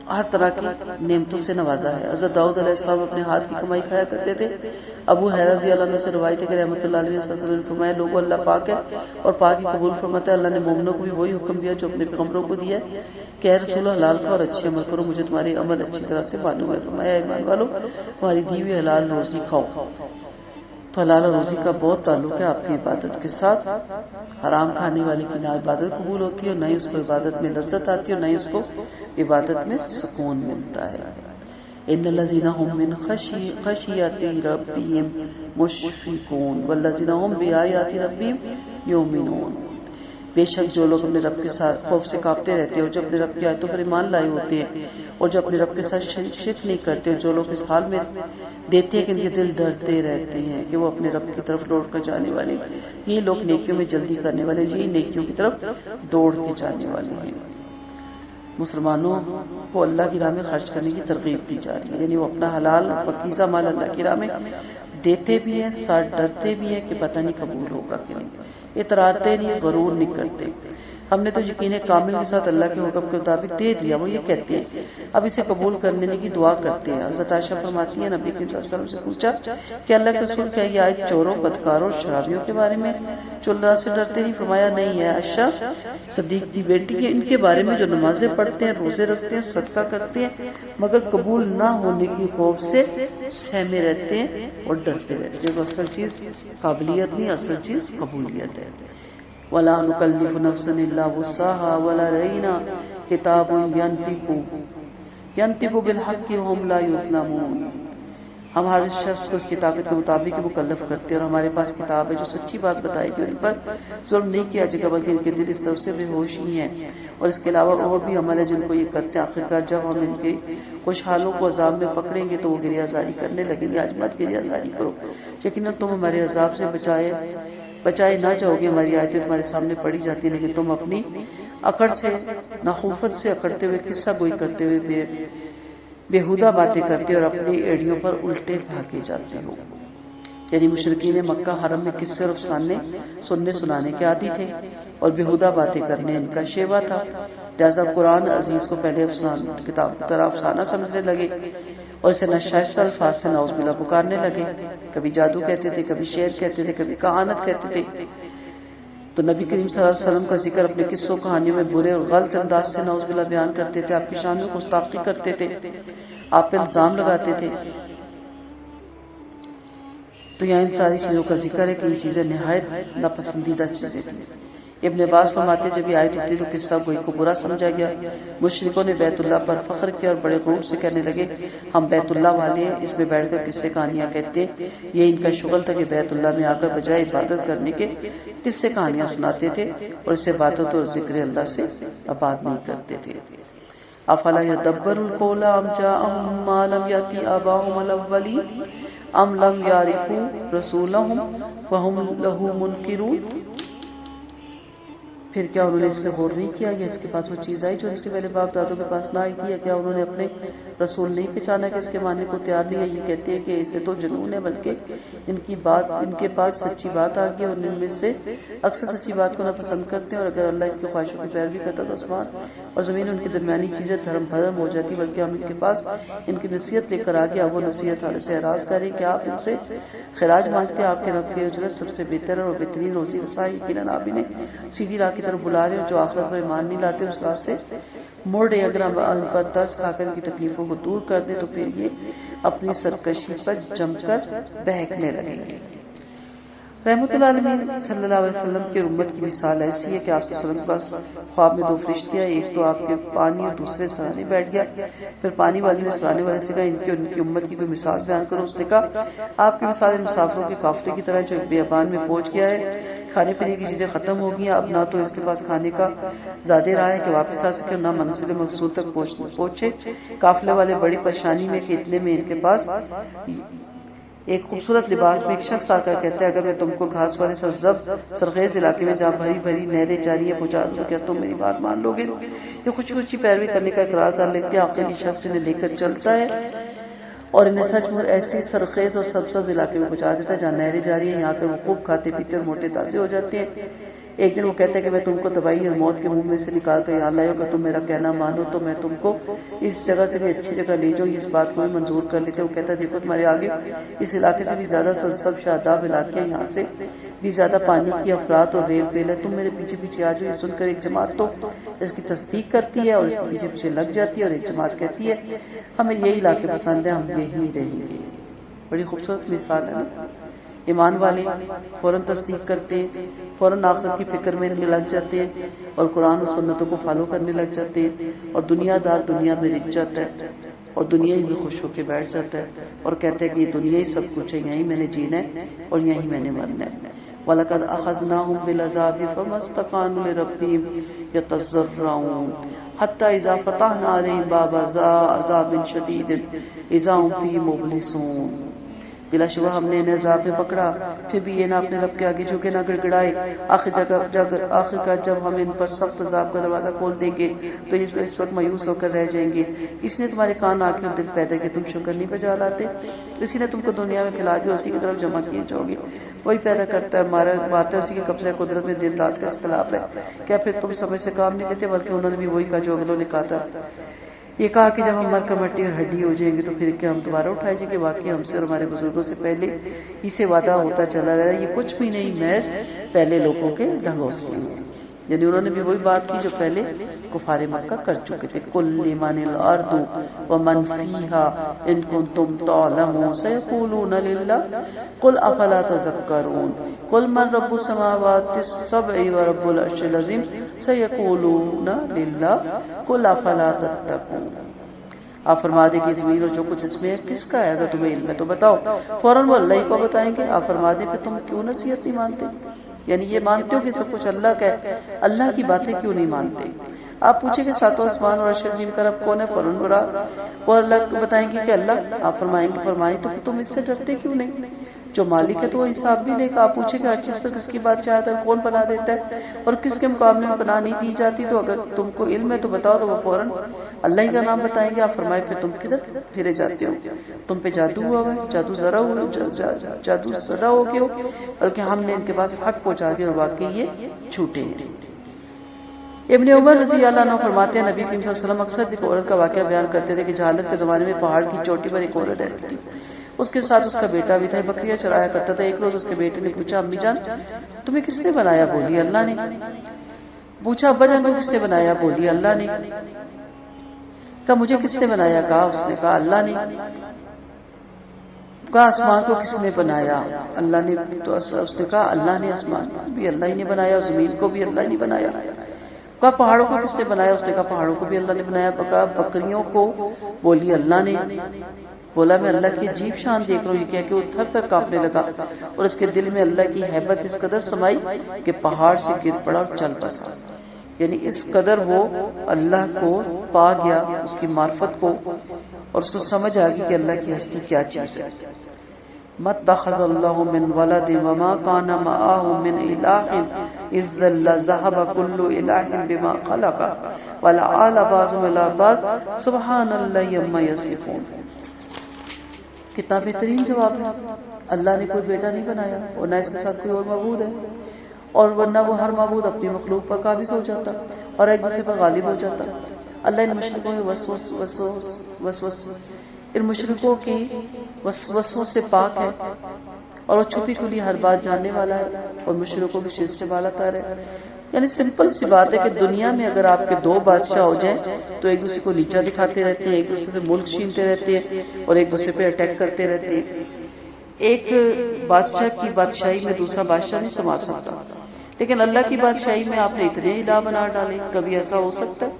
S1: ہر طرح کی نعمتوں سے نوازا ہے۔ حضرت داؤد علیہ السلام اپنے ہاتھ کی کمائی کھایا کرتے تھے۔ ابو ہریرہ رضی اللہ عنہ سے روایت ہے کہ رحمۃ اللہ علیہ وسلم نے فرمایا، لوگوں اللہ پاک ہے اور پاک ہی قبول فرماتا ہے۔ اللہ نے مومنوں کو بھی وہی حکم دیا جو اپنے پیغمبروں کو دیا ہے کہ اے رسول اللہ حلال کھاؤ اور اچھے عمل کرو، مجھے تمہارے عمل اچھی طرح سے معلوم ہے۔ فرمایا ایمان والو تمہاری دی ہوئی حلال روزی کھاؤ۔ تو حلال روزی کا بہت تعلق ہے آپ کی عبادت کے ساتھ۔ حرام کھانے والے کی نہ عبادت قبول ہوتی ہے اور نہ ہی اس کو عبادت میں لذت آتی ہے اور نہ ہی اس کو عبادت میں سکون ملتا ہے۔ ان الذین هم من خشیۃ ربهم مشفقون والذین هم بآیات ربهم یؤمنون۔ بے شک جو لوگ اپنے رب کے ساتھ خوف سے کانپتے رہتے ہیں اور جو اپنے رب کی آیتوں پر ایمان لائے ہوتے ہیں اور جو اپنے رب کے ساتھ شرک نہیں کرتے، جو لوگ اس حال میں دیتے ہیں کہ ان کے دل ڈرتے رہتے ہیں کہ وہ اپنے رب کی طرف لوٹ کر جانے والے، یہ لوگ نیکیوں میں جلدی کرنے والے، یہی نیکیوں کی طرف دوڑ کے جانے والے ہیں۔ مسلمانوں کو اللہ کی راہ میں خرچ کرنے کی ترغیب دی جا رہی ہے، یعنی وہ اپنا حلال پاکیزہ مال اللہ کی راہ میں دیتے بھی ہیں، ساتھ ڈرتے بھی ہیں کہ پتہ نہیں قبول ہوگا کہ نہیں، اتراتے نہیں، غرور نہیں کرتے۔ ہم نے تو یقین کامل کے ساتھ اللہ کے حکم کے مطابق دے دیا، وہ یہ کہتے ہیں اب اسے قبول کرنے کی دعا کرتے ہیں۔ حضرت عائشہ فرماتی ہیں نبی کریم صلی اللہ علیہ وسلم سے پوچھا کہ اللہ کے رسول کیا یہ آیت چوروں، بدکاروں، شرابیوں کے بارے میں جو اللہ سے ڈرتے نہیں؟ فرمایا نہیں ہے، عائشہ صدیق کی بیٹی ہے، ان کے بارے میں جو نمازیں پڑھتے ہیں، روزے رکھتے ہیں، صدقہ کرتے ہیں، مگر قبول نہ ہونے کی خوف سے سہمے رہتے ہیں اور ڈرتے رہتے ہیں۔ جو اصل چیز قابلیت نہیں، اصل چیز قبولیت ہے۔ وَلَا نُكَلِّفُ نَفْسًا إِلَّا وُسْعَهَا وَلَدَيْنَا كِتَابٌ يَنطِقُ بِالْحَقِّ وَهُمْ لَا يُظْلَمُونَ۔ ہم ہر شخص کو اس کی طاقت کے مطابق مکلف کرتے ہیں اور ہمارے پاس کتاب ہے جو سچی بات بتائے گی، ان پر ظلم نہیں کیا جائے گا بلکہ ان کے دل اس طرف سے بے ہوش ہی ہیں۔ اور اس کے علاوہ اور بھی عمل ہے جن کو یہ کرتے ہیں۔ آخرکار جب ہم ان کے خوشحالوں کو عذاب میں پکڑیں گے تو وہ گریہ زاری کرنے لگیں گے، آج مت گریہ زاری کرو، یقیناً تم ہمارے عذاب سے بچائے نہ جاؤ گے۔ ہماری آیتیں تمہارے سامنے پڑھی جاتی ہیں لیکن تم اپنی اکڑ سے، ناخوفت سے اکڑتے ہوئے، قصہ گوئی کرتے ہوئے بےہودہ باتیں کرتے اور اپنی ایڑیوں پر الٹے بھاگے جاتے ہو۔ یعنی مشرکین مکہ حرم میں قصے اور افسانے سننے سنانے کے عادی تھے اور بےہودہ باتیں کرنے ان کا شیوا تھا، لہذا قرآن عزیز کو پہلے کتاب کی طرح افسانہ سمجھنے لگے اور اسے ناشائستہ الفاظ سے نعوذ باللہ پکارنے لگے۔ کبھی جادو کہتے تھے، کبھی شعر کہتے تھے، کبھی کہانت کہتے تھے۔ تو نبی کریم صلی اللہ علیہ وسلم کا ذکر اپنے قصوں کہانیوں میں برے اور غلط انداز سے نعوذ باللہ بیان کرتے تھے، آپ کی شان میں گستاخی کرتے تھے، آپ پہ الزام لگاتے تھے۔ تو یہاں ان ساری چیزوں کا ذکر ہے کہ یہ چیزیں نہایت ناپسندیدہ چیزیں تھیں۔ ابن عباس فرماتے جب یہ آیت اتری تو قصہ گوئی کو برا سمجھا گیا۔ مشرکوں نے بیت اللہ پر فخر کیا اور بڑے غرور سے کہنے لگے ہم بیت اللہ والے ہیں، اس میں بیٹھ کر قصے کہانیاں کہتے ہیں۔ یہ ان کا شغل تھا کہ بیت اللہ میں آ کر بجائے عبادت کرنے کے قصے کہانیاں سناتے تھے اور اس سے عبادت اور ذکر اللہ سے آباد نہیں کرتے تھے۔ افلا يدبروا القول ام جاءهم ما لم يأت آباؤهم الاولین ام لم يعرفوا رسولهم وهم له منکرون۔ پھر کیا انہوں نے اس سے غور نہیں کیا، یا اس کے پاس وہ چیز آئی جو اس کے پہلے باپ دادوں کے پاس نہ آئی تھی، یا کیا انہوں نے اپنے رسول نہیں پہچانا کہ اس کے ماننے کو تیار نہیں ہے؟ یہ کہتے ہیں کہ اسے تو جنون ہے، بلکہ ان کے پاس سچی بات آ گئی، اور ان میں سے اکثر سچی بات کو ناپسند کرتے ہیں، اور اگر اللہ ان کی خواہشوں کی پیروی کرتا تو آسمان اور زمین ان کی درمیانی چیزیں دھرم بھرم ہو جاتی، بلکہ ہم ان کے پاس ان کی نصیحت لے کر آگے، اب وہ نصیحت والے سے اعراض کریں کہ آپ ان سے خراج مانگتے ہیں، آپ کے رب کی اجرت سب سے بہتر اور بہترین روزی رسائی، یقیناً آپ انہیں سیدھی راہ کی طرف بلا رہے ہیں، جو آخرت پر ایمان نہیں لاتے اس راہ سے موڑ رہے۔ اگر ہم ان پر ترس کھا کر ان کی تکلیفوں کو دور کر دیں تو پھر یہ اپنی سرکشی پر جم کر بہکنے لگیں گے۔ رحمت اللہ علیہ صلی اللہ علیہ وسلم کی امت کی مثال ایسی ہے کہ آپ صلی اللہ علیہ وسلم کے پاس خواب میں دو فرشتے آئے، ایک تو آپ کے پانی اور دوسرے سرانے بیٹھ گیا۔ پھر پانی والے نے سرانے والے سے کہا ان کی امت کی کوئی مثال بیان کرو۔ اس نے کہا آپ کی مثال مسافروں کے قافلے کی طرح جو ایک بیابان میں پہنچ گیا ہے، کھانے پینے کی چیزیں ختم ہو گئی ہیں، اب نہ تو اس کے پاس کھانے کا زیادہ رہا ہے کہ واپس آ سکے، اور نہ منزل مقصود تک پہنچے۔ قافلے والے بڑی پریشانی میں کہ اتنے میں ان کے پاس ایک خوبصورت لباس میں ایک شخص آ کر کہتا ہے اگر میں تم کو گھاس والے سرخیز علاقے میں جہاں بھری بھری نہریں جاری ہیں پہنچا دوں، کیا تم میری بات مان لو گے؟ یہ خوشی خوشی پیروی کرنے کا اقرار کر لیتے ہیں۔ عاقل شخص انہیں لے کر چلتا ہے اور انہیں سچ مچ ایسی سرخیز اور سبز علاقے میں پہنچا دیتا ہے جہاں نہریں جاری ہیں۔ یہاں پر وہ خوب کھاتے پیتے اور موٹے تازے ہو جاتے ہیں۔ ایک دن وہ کہتا ہے کہ میں تم کو تباہی اور موت کے منہ میں سے نکال کر یہاں لایا، اگر تم میرا کہنا مانو تو میں تم کو اس جگہ سے بھی اچھی جگہ لے جاؤں۔ اس بات کو بھی منظور کر لیتے۔ وہ کہتا ہے دیکھو تمہارے آگے اس علاقے سے بھی زیادہ سب شاداب علاقے ہیں، یہاں سے بھی زیادہ پانی کی افراد اور ریل پیل ہے، تم میرے پیچھے پیچھے آ جاؤ۔ یہ سن کر ایک جماعت تو اس کی تصدیق کرتی ہے اور اس کے پیچھے پیچھے لگ جاتی ہے، اور ایک جماعت کہتی ہے ہمیں یہی علاقے پسند ہے، ہم یہی رہیں گے۔ بڑی خوبصورت مثال ہے۔ ایمان والے فوراً تصدیق کرتے ہیں، فوراً آخرت کی فکر میں لگ جاتے ہیں اور قرآن اور سنتوں کو فالو کرنے لگ جاتے ہیں، اور دنیا دار دنیا میں رچ جاتا ہے اور دنیا ہی میں خوش ہو کے بیٹھ جاتا ہے اور کہتا ہے کہ یہ دنیا ہی سب کچھ ہے، یہیں میں نے جینا ہے اور یہیں میں نے مرنا ہے۔ وَلَقَدْ أَخَذْنَاهُمْ بِالْعَذَابِ فَمَا اسْتَكَانُوا لِرَبِّهِمْ يَتَضَرَّعُونَ حَتَّى إِذَا فَتَحْنَا عَلَيْهِمْ بَابًا عَذَابٍ شَدِيدٍ إِذَا هُمْ فِيهِ مُبْلِسُونَ۔ بلا شبہ ہم نے انہیں عذاب میں پکڑا، پھر بھی یہ نہ اپنے رب کے آگے جھکے نہ گڑگڑائے۔ آخر کا جب ہم ان پر سخت عذاب کا دروازہ کھول دیں گے تو اس وقت مایوس ہو کر رہ جائیں گے۔ اس نے تمہارے کان آنکھیں اور دل پیدا کہ تم شکر نہیں بجا لاتے، اسی نے تم کو دنیا میں پھیلا دیا، اسی کی طرف جمع کیے جاؤ گے۔ وہی پیدا کرتا ہے، مارتا ہے، اسی کے قبضہ قدرت میں دن رات کا اختلاف ہے۔ کیا پھر تم سمجھ سے کام نہیں لیتے؟ بلکہ انہوں نے بھی وہی کہا جو اگلوں نے کہا تھا۔ یہ کہا کہ جب ہم مر کر مٹی اور ہڈی ہو جائیں گے تو پھر کیا ہم دوبارہ اٹھائے جائیں گے؟ واقعی ہم سے اور ہمارے بزرگوں سے پہلے اسے وعدہ ہوتا چلا رہا ہے، یہ کچھ بھی نہیں محض پہلے لوگوں کے ڈھنگوسلے ہیں۔ یعنی انہوں نے بھی وہی بات کی جو پہلے کفار مکہ کر چکے تھے۔ قُل لِمَنِ الْأَرْضُ وَمَنْ فِيهَا إِن كُنتُمْ تَعْلَمُونَ سَيَقُولُونَ لِلَّهِ قُلْ أَفَلَا تَذَكَّرُونَ قُلْ مَنْ رَبُّ السَّمَاوَاتِ السَّبْعِ وَرَبُّ الْعَرْشِ الْعَظِيمِ سَيَقُولُونَ لِلَّهِ قُلْ أَفَلَا تَتَّقُونَ۔ آپ فرما دیں کہ زمین اور جو کچھ اس میں ہے کس کا ہے؟ اگر تمہیں علم ہے تو بتاؤ۔ فوراً وہ اللہ ہی کو بتائیں گے۔ آپ فرما دیں کہ تم کیوں نصیحت نہیں مانتے؟ یعنی یہ مانتے ہو کہ سب کچھ اللہ کا ہے، اللہ کی باتیں کیوں نہیں مانتے؟ آپ پوچھیں کہ ساتوں آسمان اور عرش زمین کا رب کون ہے؟ فوراً برا وہ اللہ کو بتائیں گے کہ اللہ۔ آپ فرمائیں تو تم اس سے ڈرتے کیوں نہیں؟ جو مالک ہے تو وہ حساب بھی لے گا۔ آپ پوچھیں کہ ہر چیز پر کس کی بات چاہتا ہے، کون بنا دیتا ہے اور کس کے مقابلے میں بنا نہیں دی جاتی؟ تو اگر تم کو علم ہے تو بتاؤ، تو وہ فوراً اللہ ہی کا نام بتائیں گے۔ آپ فرمائے پھر تم کدھر پھرے جاتے ہو؟ تم پہ جادو ہوا ہے، جادو زدہ ہو گئے ہو، بلکہ ہم نے ان کے پاس حق پہنچا دیا اور واقعی یہ جھوٹے ہیں۔ ابن عمر رضی اللہ عنہ فرماتے ہیں نبی کریم صلی اللہ علیہ وسلم اکثر ایک عورت کا واقعہ بیان کرتے تھے کہ جہالت کے زمانے میں پہاڑ کی چوٹی پر ایک عورت رہتی تھی، اس کے ساتھ اس کا بیٹا بھی تھا، بکریاں چرایا کرتا تھا۔ ایک روز اس کے بیٹے نے پوچھا امی جان تمہیں کس نے بنایا؟ بولی اللہ نے۔ پوچھا ابا جان کو کس نے بنایا؟ بولی اللہ نے۔ کہا مجھے کس نے بنایا؟ کہا اس نے کہا اللہ نے۔ کہا آسمان کو کس نے بنایا؟ اللہ نے۔ تو اس نے کہا اللہ نے، آسمان بھی اللہ ہی نے بنایا اور زمین کو بھی اللہ نے بنایا۔ کہا پہاڑوں کو کس نے بنایا؟ اس نے کہا پہاڑوں کو بھی اللہ نے بنایا۔ کہا بکریوں کو؟ بولی اللہ نے۔ بولا میں اللہ کی عجیب شان دیکھ رہا ہوں، یہ کہہ کہ وہ تھر تھر کانپنے لگا اور اس کے دل میں اللہ کی ہیبت اس قدر سمائی کہ پہاڑ سے گر پڑا اور چل بسا۔ یعنی اس قدر وہ اللہ کو پا گیا، اس کی معرفت کو، اور اس کو سمجھ آ گئی کہ اللہ کی ہستی کیا چیز ہے۔ مَتَّخَذَ اللَّهُ مِن وَلَدٍ وَمَا كَانَ مَعَهُ مِنْ إِلَٰهٍ اذ ذهب كل الہ بما خلق ولعل بعضهم الى بعض سبحان اللہ عما یصفون. کتنا بہترین جواب ہے. اللہ نے کوئی بیٹا نہیں بنایا اور نہ اس کے ساتھ کوئی اور معبود ہے، اور ورنہ وہ ہر معبود اپنی مخلوق پر قابض ہو جاتا اور ایک دوسرے پر غالب ہو جاتا. اللہ ان مشرکوں کی وسوسوں سے پاک ہے اور وہ چھپی کھلی ہر بات جاننے والا ہے اور مشرکوں کی شرک سے بالا تر ہے. یعنی سمپل سی بات ہے کہ دنیا میں اگر آپ کے دو بادشاہ ہو جائیں تو ایک دوسرے کو نیچا دکھاتے رہتے ہیں، ایک دوسرے سے ملک چھینتے رہتے ہیں اور ایک دوسرے پہ اٹیک کرتے رہتے ہیں. ایک بادشاہ کی بادشاہی میں دوسرا بادشاہ نہیں سما سکتا، لیکن اللہ کی بادشاہی میں آپ نے اتنے الہ بنا ڈالے. کبھی ایسا ہو سکتا ہے؟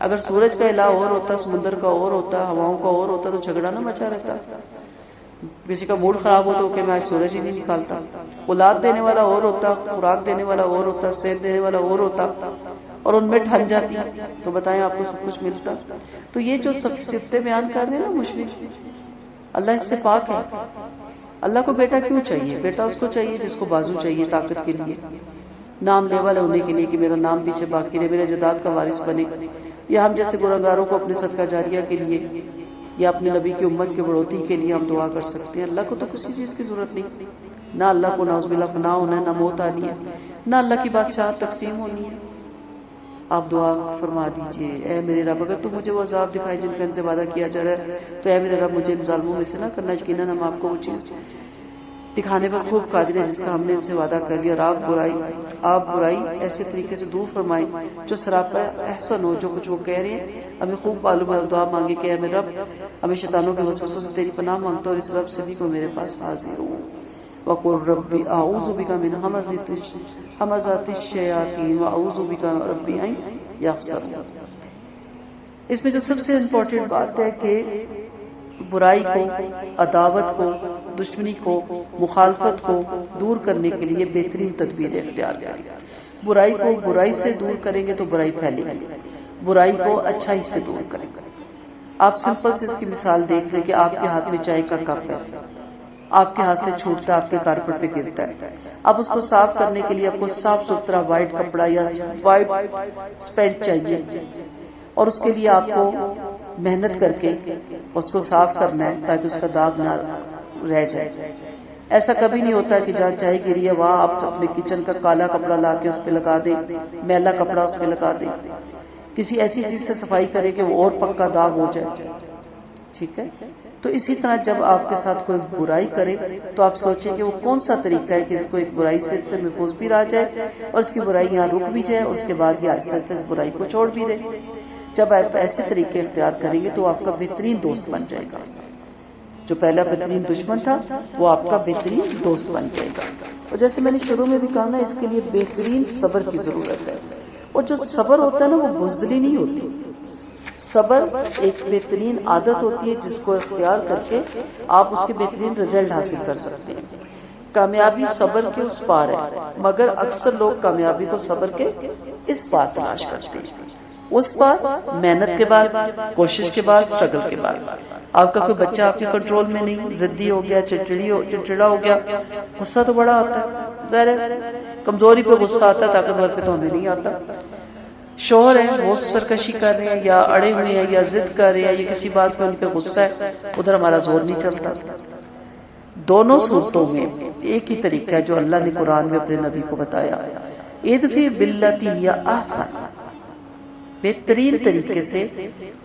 S1: اگر سورج کا الہ اور ہوتا، سمندر کا اور ہوتا، ہواؤں کا اور ہوتا تو جھگڑا نہ مچا رہتا. کسی کا موڈ خراب ہوتا کہ میں آج سورج ہی نہیں نکالتا. اولاد دینے والا اور ہوتا، خوراک دینے والا اور ہوتا، صحت دینے والا اور ہوتا، اور ان میں ٹھن جاتی تو بتائیں آپ کو سب کچھ ملتا. تو یہ جو سب صفتیں بیان کر رہے ہیں نا مشرک، اللہ اس سے پاک ہے. اللہ کو بیٹا کیوں چاہیے؟ بیٹا اس کو چاہیے جس کو بازو چاہیے طاقت کے لیے، نام لے والے ہونے کے لیے کہ میرا نام پیچھے باقی رہے، میرے جداد کا وارث بنے، یا ہم جیسے گنہگاروں کو اپنے صدقہ جاریہ کے لیے یا اپنے نبی کی امت کے بڑھوتری کے لیے ہم دعا کر سکتے ہیں. اللہ کو تو کسی چیز کی ضرورت نہیں. نہ اللہ کو نعوذ باللہ فنا ہونا ہے، نہ موت آنی ہے، نہ اللہ کی بادشاہت تقسیم ہونی ہے. آپ دعا فرما دیجئے، اے میرے رب اگر تو مجھے وہ عذاب دکھائے جن کا ان سے وعدہ کیا جا رہا ہے تو اے میرے رب مجھے ان ظالموں میں سے نہ کرنا. یقیناً ہم آپ کو وہ چیز دکھانے پر خوب قادر ہے جس کا ہم نے ان سے وعدہ کر لیا. اور آپ برائی ایسے طریقے سے دور فرمائیں جو سراپا احسن ہو. جو کچھ وہ کہہ رہے ہیں ہمیں خوب معلوم ہے. دعا مانگے کہ اے میرے رب ہمیں شیطانوں کے وسوسوں سے تیری پناہ مانگتا اور اس رب سے بھی کو میرے پاس حاضر ہوں. وَقُلْ رَبِّ أَعُوذُ بِكَ مِنْ ہَمَزَاتِ الشَّيَاطِينِ وَأَعُوذُ بِكَ رَبِّ أَنْ يَحْضُرُونِ. اس میں جو سب سے امپورٹنٹ بات ہے کہ برائی کو، عداوت کو، دشمنی کو، مخالفت کو دور کرنے کے لیے بہترین تدبیر اختیار کریں. برائی کو برائی سے دور کریں گے تو برائی پھیلے گی، برائی کو اچھائی سے دور کریں گے. آپ سمپل سے اس کی مثال دیکھ لیں کہ آپ کے ہاتھ میں چائے کا کپ ہے، آپ کے ہاتھ سے چھوٹتا ہے، آپ کے کارپٹ پہ گرتا ہے. اب اس کو صاف کرنے کے لیے آپ کو صاف ستھرا وائٹ کپڑا یا وائٹ اسپنج چاہیے، اور اس کے لیے آپ کو محنت کر کے اس کو صاف کرنا ہے تاکہ اس کا داغ نہ رہ جائے. ایسا کبھی نہیں ہوتا کہ جہاں چائے گری ہے وہاں آپ اپنے کچن کا کالا کپڑا لا کے اس پہ لگا دیں، میلا کپڑا اس پہ لگا دیں. کسی ایسی چیز سے صفائی کریں کہ وہ اور پکا داغ ہو جائے. ٹھیک ہے؟ تو اسی طرح جب آپ کے ساتھ کوئی برائی کرے تو آپ سوچیں کہ وہ کون سا طریقہ ہے کہ اس کو اس برائی سے اس سے محفوظ بھی رہ جائے اور اس کی برائی یہاں رک بھی جائے اور اس کے بعد یہ آہستہ آہستہ اس برائی کو چھوڑ بھی دے. جب آپ ایسے طریقے اختیار کریں گے تو آپ کا بہترین دوست بن جائے گا. جو پہلا بہترین دشمن تھا وہ آپ کا بہترین دوست بن جائے گا. اور جیسے میں نے شروع میں بھی کہا نا، اس کے لیے بہترین صبر کی ضرورت ہے. اور جو صبر ہوتا ہے نا وہ بزدلی نہیں ہوتی. صبر ایک بہترین عادت ہوتی ہے جس کو اختیار کر کے آپ اس کے بہترین رزلٹ حاصل کر سکتے ہیں. کامیابی صبر کے اس پار ہے، مگر اکثر لوگ کامیابی کو صبر کے اس پار تلاش کرتے ہیں. اس پار محنت کے بعد، کوشش کے بعد، اسٹرگل کے بعد. آپ کا کوئی بچہ آپ کے کنٹرول میں نہیں، ضدی ہو گیا، چڑچڑا ہو گیا، غصہ تو بڑا آتا ہے. ظاہر ہے کمزوری پہ غصہ آتا ہے، طاقتور پہ تو ہمیں نہیں آتا. شوہر ہیں وہ سرکشی کر رہے ہیں یا اڑے ہوئے ہیں یا ضد کر رہے ہیں یا کسی بات پہ ان پہ غصہ ہے، ادھر ہمارا زور نہیں چلتا. دونوں صورتوں میں ایک ہی طریقہ ہے جو اللہ نے قرآن میں اپنے نبی کو بتایا، ادفع باللتی ہی احسن، بہترین طریقے سے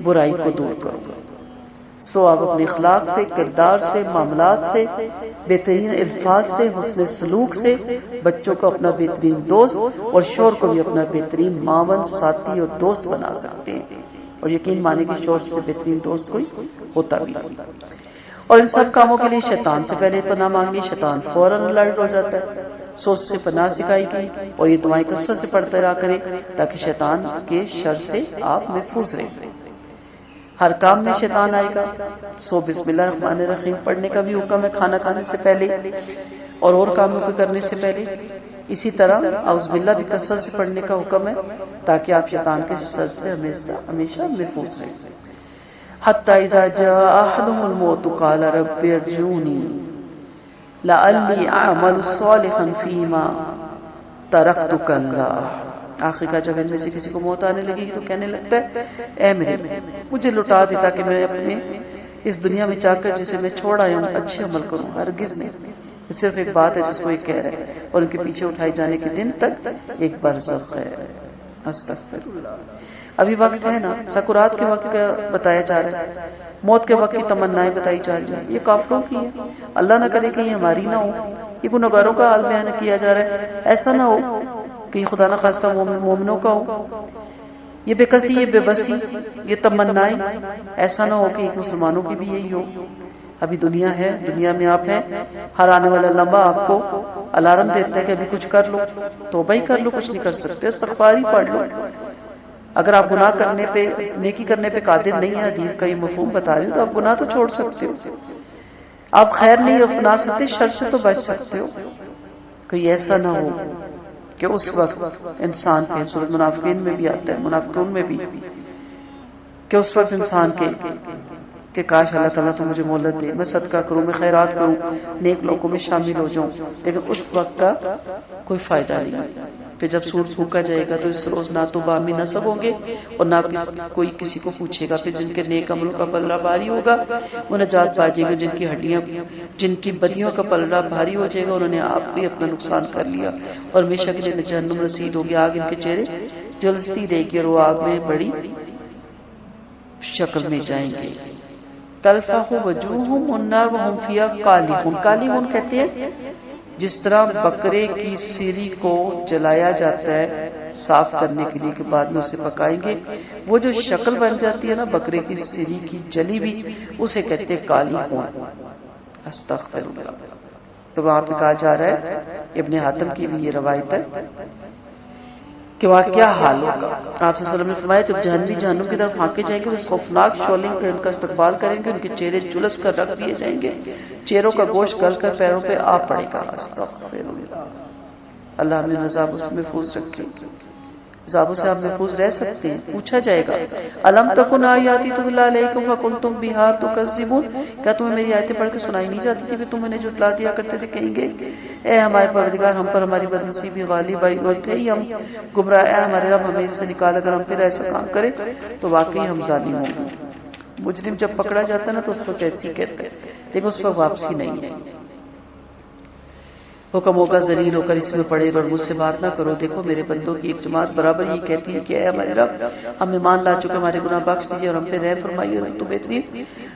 S1: برائی کو دور کرو. سو آپ اپنے اخلاق سے، کردار سے، معاملات سے، بہترین الفاظ سے، حسن سلوک سے بچوں کو اپنا بہترین دوست اور شوہر کو بھی اپنا بہترین معاون، ساتھی اور دوست بنا سکتے ہیں. اور یقین مانے کہ شوہر سے بہترین دوست کوئی ہوتا بھی نہیں. اور ان سب کاموں کے لیے شیطان سے پہلے پناہ مانگی. شیطان فوراً الرٹ ہو جاتا ہے. سو اس سے پناہ سکھائی گئی اور یہ دعائیں کثرت سے پڑھتے رہا کریں تاکہ شیطان کے شر سے آپ محفوظ رہیں. ہر کام میں شیطان آئے گا. سو بسم اللہ الرحمن الرحیم پڑھنے کا بھی حکم ہے کھانا کھانے سے پہلے اور کاموں کو کرنے سے پہلے. اسی طرح اعوذ باللہ بھی کثرت سے پڑھنے کا حکم ہے تاکہ آپ شیطان کے شر سے ہمیشہ محفوظ رہیں. حتی اذا جاء احدهم الموت قال رب ارجعونی لعلی اعمل صالحا فیما ترکتک اللہ. آخر کا جب ان میں سے کسی کو موت آنے لگے گی تو کہنے لگتا ہے اے میرے مجھے لٹا دے تاکہ میں اپنے اس دنیا میں جا کر جسے میں چھوڑ آیا ہوں اچھے عمل کروں. ہرگز نہیں، صرف ایک بات ہے جس کو یہ کہہ رہے ہیں، اور ان کے پیچھے اٹھائے جانے کے دن تک ایک برزخ ہے. استغفر اللہ. ابھی وقت ہے نا، سکرات کے وقت کا بتایا جا رہا ہے، موت کے وقت کی تمنائیں بتائی جا رہی ہیں. یہ کافروں کی ہے، اللہ نہ کرے کہ یہ ہماری نہ ہو. یہ گنہگاروں کا حال بیان کیا جا رہا ہے. ایسا نہ ہو کہ خدا نہ خواستہ مومنوں کا ہو. یہ بے کسی، یہ بے بسی، یہ تمنائیں ایسا نہ ہو کہ مسلمانوں کی بھی یہی ہو. ابھی دنیا ہے، دنیا میں آپ ہیں، ہر آنے والا لمحہ آپ کو الارم دیتا ہے کہ ابھی کچھ کر لو. توبہ ہی کر لو، کچھ نہیں کر سکتے. استغفار ہی پڑھ لو. اگر آپ گناہ کرنے پہ، نیکی کرنے پہ قادر نہیں ہے، حدیث کا یہ مفہوم بتا رہی ہوں، تو آپ گناہ تو چھوڑ سکتے ہو. آپ خیر نہیں اپنا سکتے، شر سے تو بچ سکتے ہو. کوئی ایسا نہ ہو کہ اس وقت انسان کے، سورۃ منافقین میں بھی آتا ہے، منافقون میں بھی، کہ اس وقت انسان کے کہ کاش اللہ تعالیٰ تو مجھے مہلت دے، میں صدقہ کروں، میں خیرات کروں، نیک لوگوں میں شامل ہو جاؤں. لیکن اس وقت کا کوئی فائدہ نہیں. پھر جب سور پھونکا جائے گا تو اس روز نہ تو بامی نصب ہوں گے اور نہ کوئی کسی کو پوچھے گا. پھر جن کے نیک عملوں کا پلڑا بھاری ہوگا وہ نجات پا جائیں گے، جن کی ہڈیاں، جن کی بدیوں کا پلڑا بھاری ہو جائے گا انہوں نے آپ بھی اپنا نقصان کر لیا اور ہمیشہ کے لیے جہنم رسید ہوگی. آگ ان کے چہرے جلستی رہے گی اور وہ آگ میں بڑی شکل میں جائیں گے. تلفح وجوہہم النار وہم فیہا کالحون. کالحون کہتے ہیں جس طرح بکرے کی سیری کو جلایا جاتا ہے صاف کرنے کے لیے، کے بعد میں اسے پکائیں گے، وہ جو شکل بن جاتی ہے نا بکرے کی سیری کی جلی بھی، اسے کہتے ہیں کالحون. استغفر اللہ. تو وہاں پہ کہا جا رہا ہے، ابن حاتم کی بھی یہ روایت ہے کہ وہاں کیا حال ہوگا. آپ صلی اللہ علیہ وسلم نے فرمایا جب جہنمی جہنم کی طرف پھانکے جائیں گے، اس خوفناک شعلے پہ ان کا استقبال کریں گے، ان کے چہرے جلس کر رکھ دیے جائیں گے، چہروں کا گوشت گل کر پیروں پہ آ پڑے گا. استغفر اللہ. اللہ ہمیں عذابوں سے محفوظ رکھے. عذابوں سے آپ محفوظ رہ سکتے ہیں. پوچھا جائے گا الم تکن آیاتی تتلی علیکم فکنتم بہا تکذبون. کیا تمہیں میری آیتیں پڑھ کے سنائی نہیں جاتی تھی کہ تم انہیں جھٹلا دیا کرتے تھے؟ کہیں گے اے ہمارے پروردگار ہم پر ہماری بدنصیبی غالب آئی اور تھے ہی ہم گمراہ، اے ہمارے رب ہمیں اس سے نکال، اگر ہم پھر ایسا کام کرے تو واقعی ہم ظالم ہوں گے. مجرم جب پکڑا جاتا ہے نا تو اس وقت ایسی کہتے ہیں، لیکن اس وقت واپسی نہیں ہے. حکم ہوگا ذلیل ہو کر اس میں پڑے اور مجھ سے بات نہ کرو. دیکھو میرے بندوں کی ایک جماعت برابر یہ کہتی ہے کہ اے ہمارے رب ہم ایمان لا چکے، ہمارے گناہ بخش دیجیے اور ہم پہ رحم فرمائیے، اور تو بہترین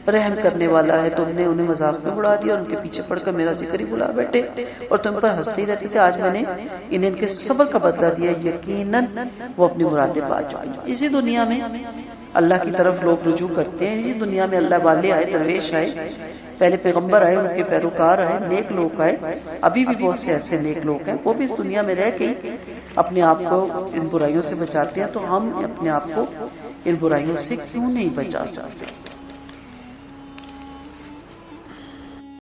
S1: رحم کرنے والا ہے. تم نے انہیں مذاق میں اڑا دیا اور ان کے پیچھے پڑھ کر میرا ذکر ہی بلا بیٹھے اور تم پر ہنستے ہی رہتے تھے. آج میں نے انہیں ان کے صبر کا بدلہ دیا، یقیناً وہ اپنی مرادیں پا چکے. اسی دنیا میں اللہ کی طرف لوگ رجوع کرتے ہیں، اسی دنیا میں اللہ والے آئے، درویش آئے، پہلے پیغمبر آئے، ان کے پیروکار آئے، نیک لوگ آئے. ابھی بھی بہت سے ایسے نیک لوگ ہیں، وہ بھی اس دنیا میں رہ کے اپنے آپ کو ان برائیوں سے بچاتے ہیں. تو ہم اپنے آپ کو ان برائیوں سے کیوں نہیں بچا سکتے؟